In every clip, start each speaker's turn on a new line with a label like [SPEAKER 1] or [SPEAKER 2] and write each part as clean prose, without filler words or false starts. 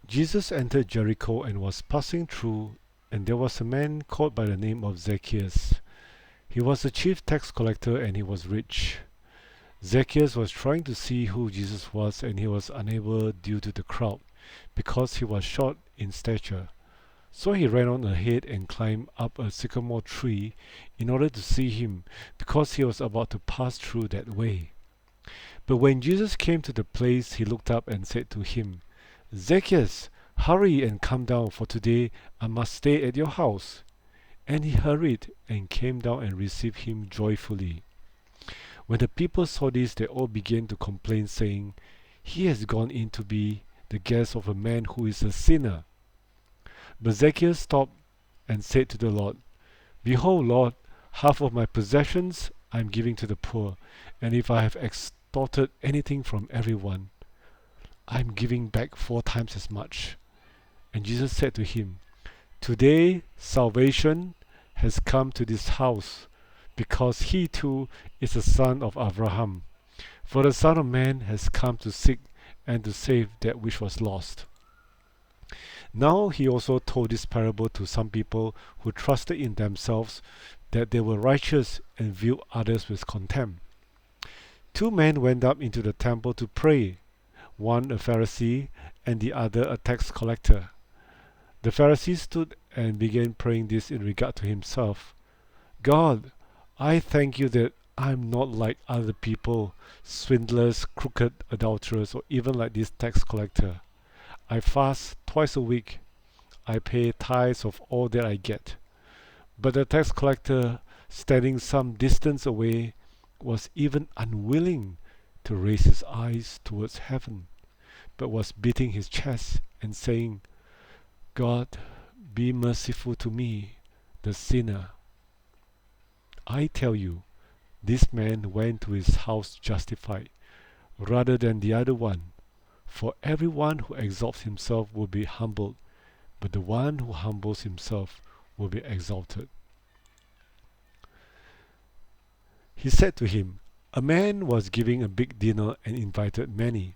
[SPEAKER 1] Jesus entered Jericho and was passing through, and there was a man called by the name of Zaccheus. He was a chief tax collector and he was rich. Zaccheus was trying to see who Jesus was, and he was unable due to the crowd, because he was short in stature. So he ran on ahead and climbed up a sycamore tree in order to see him, because he was about to pass through that way. But when Jesus came to the place, he looked up and said to him, Zaccheus, hurry and come down, for today I must stay at your house. And he hurried and came down and received him joyfully. When the people saw this, they all began to complain, saying, He has gone in to be the guest of a man who is a sinner. But Zaccheus stopped and said to the Lord, Behold, Lord, half of my possessions I am giving to the poor, and if I have extorted anything from everyone, I am giving back 4 times as much. And Jesus said to him, Today salvation has come to this house, because he too is a son of Abraham. For the Son of Man has come to seek and to save that which was lost. Now he also told this parable to some people who trusted in themselves that they were righteous and viewed others with contempt. 2 men went up into the temple to pray, one a Pharisee and the other a tax collector. The Pharisee stood and began praying this in regard to himself. God, I thank you that I am not like other people, swindlers, crooked adulterers, or even like this tax collector. I fast twice a week. I pay tithes of all that I get. But the tax collector, standing some distance away, was even unwilling to raise his eyes towards heaven, but was beating his chest and saying, God, be merciful to me, the sinner. I tell you, this man went to his house justified, rather than the other one. For everyone who exalts himself will be humbled, but the one who humbles himself will be exalted. He said to him, A man was giving a big dinner and invited many.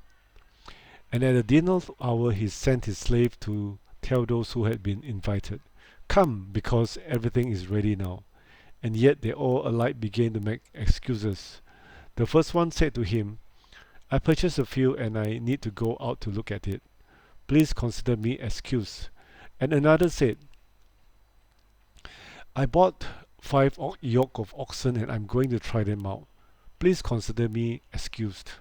[SPEAKER 1] And at the dinner hour he sent his slave to tell those who had been invited, Come, because everything is ready now. And yet they all alike began to make excuses. The first one said to him, I purchased a field and I need to go out to look at it. Please consider me excused. And another said, I bought 5 yoke of oxen and I'm going to try them out. Please consider me excused.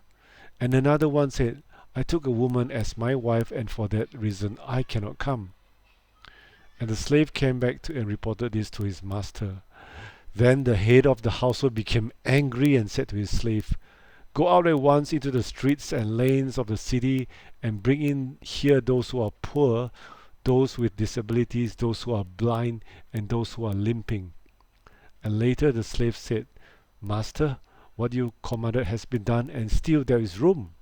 [SPEAKER 1] And another one said, I took a woman as my wife and for that reason I cannot come. And the slave came back and reported this to his master. Then the head of the household became angry and said to his slave, Go out at once into the streets and lanes of the city and bring in here those who are poor, those with disabilities, those who are blind, and those who are limping. And later the slave said, Master, what you commanded has been done, and still there is room.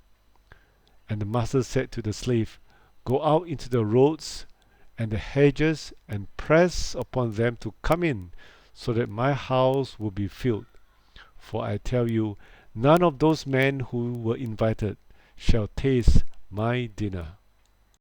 [SPEAKER 1] And the master said to the slave, Go out into the roads and the hedges and press upon them to come in, so that my house will be filled. For I tell you, none of those men who were invited shall taste my dinner.